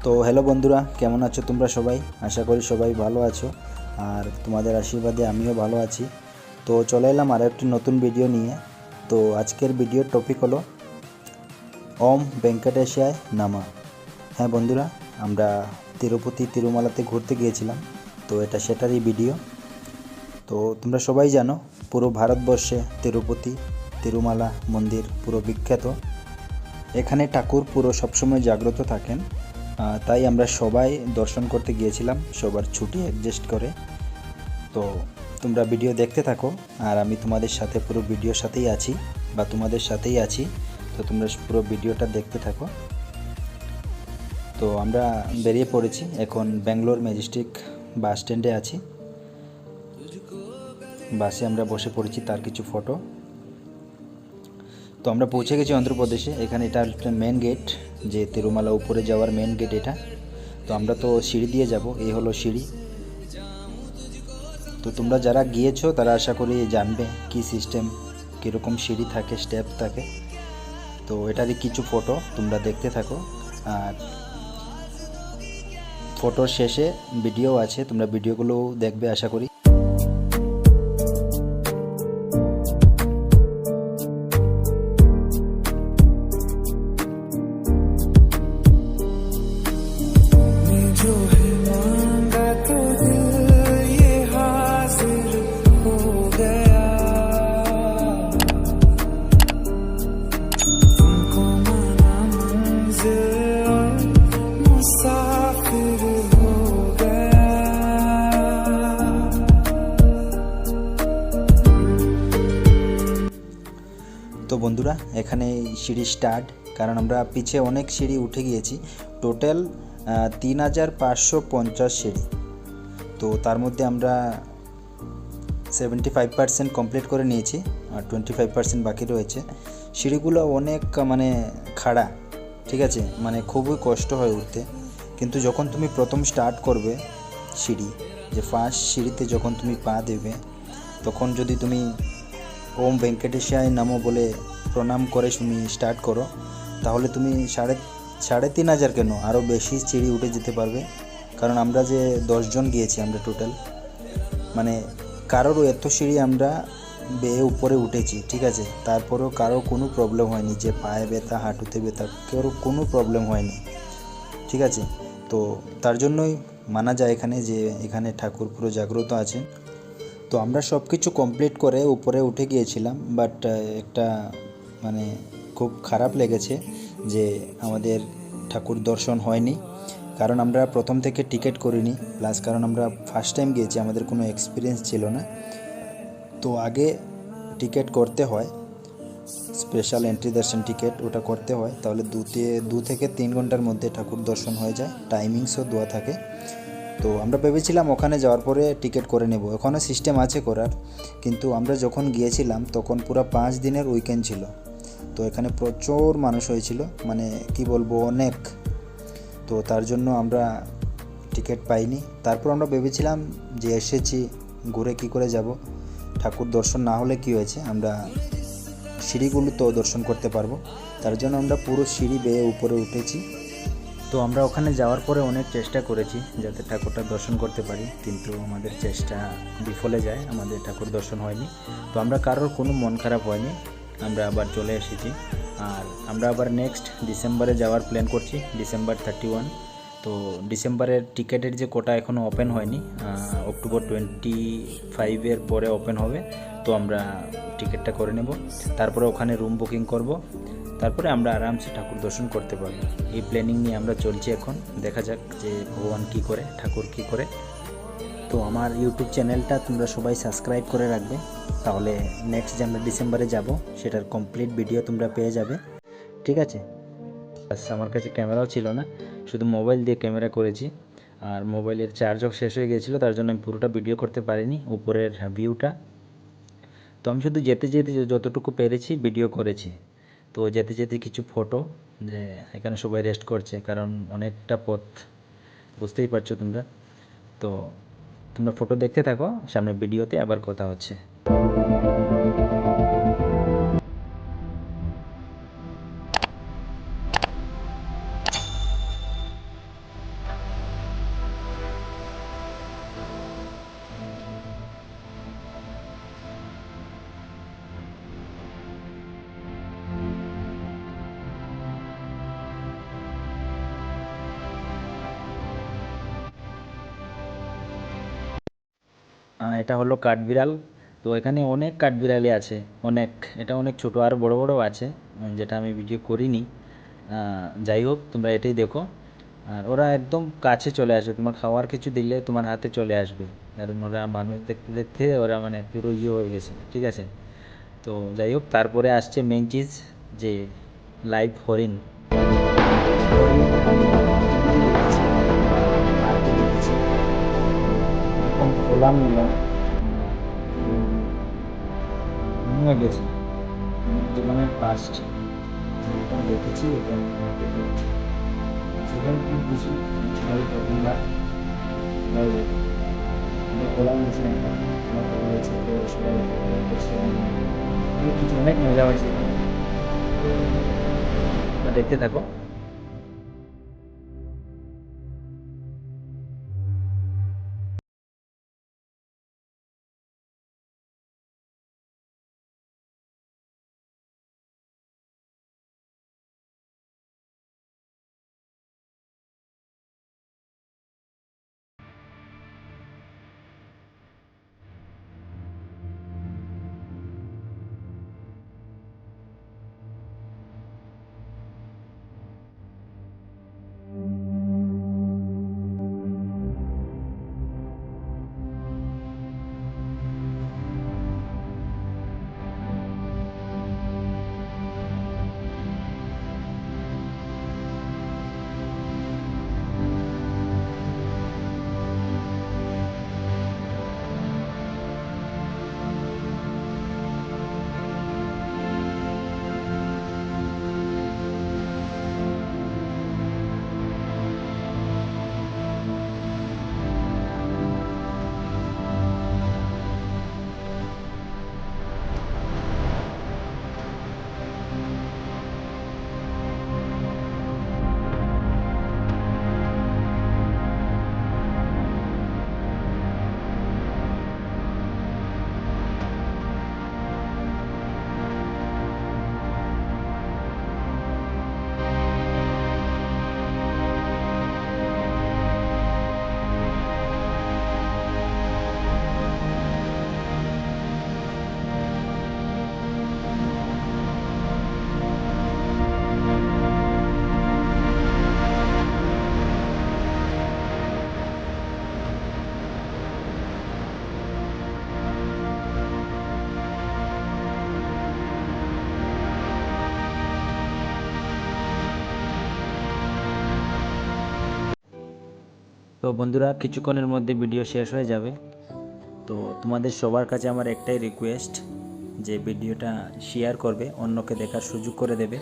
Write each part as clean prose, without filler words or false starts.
তো হ্যালো বন্ধুরা, কেমন আছো তোমরা সবাই? আশা করি সবাই ভালো আছো, আর তোমাদের আশীর্বাদে আমিও ভালো আছি। তো চলে এলাম আর একটি নতুন ভিডিও নিয়ে। তো আজকের ভিডিওর টপিক হলো ওম ভেঙ্কটেশায় নামা। হ্যাঁ বন্ধুরা, আমরা তিরুপতি তিরুমালাতে ঘুরতে গিয়েছিলাম, তো এটা সেটারই ভিডিও। তো তোমরা সবাই জানো পুরো ভারতবর্ষে তিরুপতি তিরুমালা মন্দির পুরো বিখ্যাত। এখানে ঠাকুর পুরো সবসময় জাগ্রত থাকেন, তাই আমরা সবাই দর্শন করতে গিয়েছিলাম, সবার ছুটি অ্যাডজাস্ট করে। তো তোমরা ভিডিও দেখতে থাকো, আর আমি তোমাদের সাথে পুরো ভিডিওর সাথেই আছি, বা তোমাদের সাথেই আছি। তো তোমরা পুরো ভিডিওটা দেখতে থাকো। তো আমরা বেরিয়ে পড়েছি, এখন ব্যাঙ্গালোর ম্যাজেস্টিক বাস স্ট্যান্ডে আছি। বাসে আমরা বসে পড়েছি, তার কিছু ফটো। তো আমরা পৌঁছে গেছি অন্ধ্রপ্রদেশে। এখানে এটা মেন গেট, যে তিরুমালা উপরে যাওয়ার মেন গেট এটা। তো আমরা তো সিঁড়ি দিয়ে যাব, এই হলো সিঁড়ি। তো তোমরা যারা গিয়েছো তারা আশা করি জানবে কি সিস্টেম, কীরকম সিঁড়ি থাকে, স্টেপ থাকে। তো এটারই কিছু ফটো তোমরা দেখতে থাকো, আর ফটোর শেষে ভিডিও আছে, তোমরা ভিডিওগুলোও দেখবে আশা করি। जो है मांगा तो दिल ये हासिल हो गया, तुमको माना मंजिल और मुसाफिर हो गया। তো বন্ধুরা, এখানে সিঁড়ি স্টার্ট, কারণ আমরা পিছে অনেক সিঁড়ি উঠে গিয়েছি। টোটাল 3550 সিঁড়ি। তো তার মধ্যে আমরা 75% কমপ্লিট করে নিয়েছি, আর 25% বাকি রয়েছে। সিঁড়িগুলো অনেক খাড়া, ঠিক আছে, খুবই কষ্ট হয় উঠতে। কিন্তু যখন তুমি প্রথম স্টার্ট করবে সিঁড়ি, যে ফার্স্ট সিঁড়িতে যখন তুমি পা দেবে, তখন যদি তুমি ওম ভেঙ্কটেশায় নামো বলে প্রণাম করে তুমি স্টার্ট করো, তাহলে তুমি 3500 কেন, আরও বেশি সিঁড়ি উঠে যেতে পারবে। কারণ আমরা যে 10 জন গিয়েছি, আমরা টোটাল কারোর এত সিঁড়ি আমরা বেয়ে উপরে উঠেছি, ঠিক আছে। তারপরেও কারো কোনো প্রবলেম হয়নি, যে পায়ে ব্যথা, হাঁটুতে ব্যথা, কেউ কোনো প্রবলেম হয়নি, ঠিক আছে। তো তার জন্যই মানা যায় এখানে, যে এখানে ঠাকুর পুরো জাগ্রত আছে। তো আমরা সব কিছু কমপ্লিট করে উপরে উঠে গিয়েছিলাম, বাট একটা খুব খারাপ লেগেছে যে আমাদের ঠাকুর দর্শন হয়নি। কারণ আমরা প্রথম থেকে টিকিট করিনি, প্লাস কারণ আমরা ফার্স্ট টাইম গিয়েছি, আমাদের কোনো এক্সপিরিয়েন্স ছিল না। তো আগে টিকিট করতে হয়, স্পেশাল এন্ট্রি দর্শন টিকিট, ওটা করতে হয়, তাহলে 2 থেকে 3 ঘন্টার মধ্যে ঠাকুর দর্শন হয়ে যায়, টাইমিংসও দেওয়া থাকে। তো আমরা ভেবেছিলাম ওখানে যাওয়ার পরে টিকিট করে নেব, ওখানে সিস্টেম আছে করার। কিন্তু আমরা যখন গিয়েছিলাম তখন পুরো 5 দিনের উইকেন্ড ছিল। তো এখানে প্রচুর মানুষ হয়েছিল, কি বলবো, অনেক। তো তার জন্য আমরা টিকিট পাইনি। তারপর আমরা ভেবেছিলাম যে এসেছি, ঘুরে কি করে যাব, ঠাকুর দর্শন না হলে কি হয়েছে, আমরা সিঁড়িগুলো তো দর্শন করতে পারবো। তার জন্য আমরা পুরো সিঁড়ি বেয়ে উপরে উঠেছি। তো আমরা ওখানে যাওয়ার পরে অনেক চেষ্টা করেছি যাতে ঠাকুরটা দর্শন করতে পারি, কিন্তু আমাদের চেষ্টা বিফলে যায়, আমাদের ঠাকুর দর্শন হয়নি। তো আমরা কারোর কোনো মন খারাপ হয়নি, আমরা আবার চলে এসেছি। আর আমরা আবার নেক্সট ডিসেম্বরে যাওয়ার প্ল্যান করছি, ডিসেম্বর 31। তো ডিসেম্বরের টিকিটের যে কোটা এখনও ওপেন হয়নি, অক্টোবর 25-এর পরে ওপেন হবে। তো আমরা টিকিটটা করে নেব, তারপরে ওখানে রুম বুকিং করব, তারপরে আমরা আরামসে ঠাকুর দর্শন করতে পারবো। এই প্ল্যানিং নিয়ে আমরা চলছি এখন, দেখা যাক যে ভগবান কী করে, ঠাকুর কী করে। তো আমার ইউটিউব চ্যানেলটা তোমরা সবাই সাবস্ক্রাইব করে রাখবে, তাহলে নেক্সট যে আমরা ডিসেম্বরে যাব সেটার কমপ্লিট ভিডিও তোমরা পেয়ে যাবে, ঠিক আছে। বাস, আমার কাছে ক্যামেরাও ছিল না, শুধু মোবাইল দিয়ে ক্যামেরা করেছি, আর মোবাইলের চার্জও শেষ হয়ে গিয়েছিলো, তার জন্য আমি পুরোটা ভিডিও করতে পারিনি উপরের ভিউটা। তো আমি শুধু যেতে যেতে যতটুকু পেরেছি ভিডিও করেছি। তো যেতে যেতে কিছু ফটো, যে এখানে সবাই রেস্ট করছে, কারণ অনেকটা পথ, বুঝতেই পারছো তোমরা। তো তোমরা ফটো দেখতে থাকো, সামনে ভিডিওতে আবার কথা হচ্ছে। এটা হলো কাঠবিড়াল। তো এখানে অনেক কাঠবিড়ালি আছে, অনেক। এটা অনেক ছোট আর বড় বড় আছে, যেটা আমি ভিডিও করিনি। যাই হোক, তোমরা এটাই দেখো। আর ওরা একদম কাছে চলে আসবে, তোমার খাওয়ার কিছু দিলে তোমার হাতে চলে আসবে, কারণ ওরা মানুষ দেখতে দেখতে ওরা মানে পুরো ইয়ে হয়ে গেছে, ঠিক আছে। তো যাই হোক, তারপরে আসছে মেন চিজ, যে লাইভ হরিণ। খোলাম নিলাম নিয়ে গেছি জীবনের ফার্স্ট দেখেছি এখানে। সেখানে কি কিছু প্রথমবার খোলাম নিয়েছি, কিছু অনেক মজা হয়েছে, দেখতে থাকো। তো বন্ধুরা, কিছুক্ষণের মধ্যে ভিডিও শেষ হয়ে যাবে। তো তোমাদের সবার কাছে আমার একটাই রিকোয়েস্ট, যে ভিডিওটা শেয়ার করবে, অন্যকে দেখার সুযোগ করে দেবে।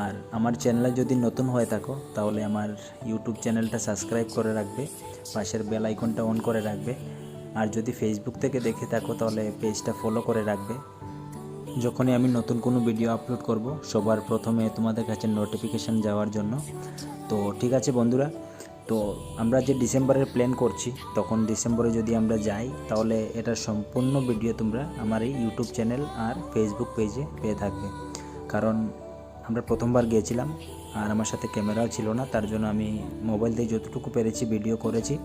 আর আমার চ্যানেলে যদি নতুন হয়ে থাকো, তাহলে আমার ইউটিউব চ্যানেলটা সাবস্ক্রাইব করে রাখবে, পাশের বেল আইকনটা অন করে রাখবে। আর যদি ফেসবুক থেকে দেখে থাকো, তাহলে পেজটা ফলো করে রাখবে। যখনই আমি নতুন কোনো ভিডিও আপলোড করব, সবার প্রথমে তোমাদের কাছে নোটিফিকেশান যাওয়ার জন্য। তো ঠিক আছে বন্ধুরা, তো আমরা যে ডিসেম্বরের প্ল্যান করছি, তখন ডিসেম্বরে যদি আমরা যাই, তাহলে এটার সম্পূর্ণ ভিডিও তোমরা আমার এই ইউটিউব চ্যানেল আর ফেসবুক পেজে পেয়ে থাকবে। কারণ আমরা প্রথমবার গিয়েছিলাম, আর আমার সাথে ক্যামেরাও ছিল না, তার জন্য আমি মোবাইল দিয়ে যতটুকু পেরেছি ভিডিও করেছি।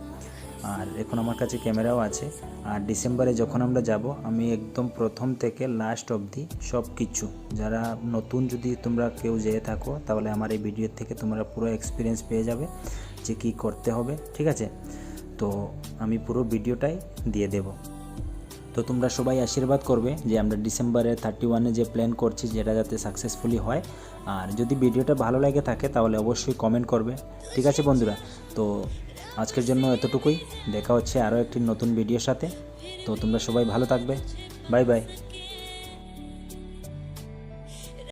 আর এখন আমার কাছে ক্যামেরাও আছে। আর ডিসেম্বরে যখন আমরা যাব, আমি একদম প্রথম থেকে লাস্ট অবধি সব কিছু, যারা নতুন যদি তোমরা কেউ যেয়ে থাকো, তাহলে আমার এই ভিডিও থেকে তোমরা পুরো এক্সপিরিয়েন্স পেয়ে যাবে যে কী করতে হবে, ঠিক আছে। তো আমি পুরো ভিডিওটাই দিয়ে দেব। তো তোমরা সবাই আশীর্বাদ করবে যে আমরা ডিসেম্বরের 31-এ যে প্ল্যান করছি, যেটা যাতে সাকসেসফুলি হয়। আর যদি ভিডিওটা ভালো লাগে থাকে, তাহলে অবশ্যই কমেন্ট করবে, ঠিক আছে বন্ধুরা। তো আজকের জন্য এতটুকুই, দেখা হচ্ছে আরও একটি নতুন ভিডিওর সাথে। তো তোমরা সবাই ভালো থাকবে, বাই বাই।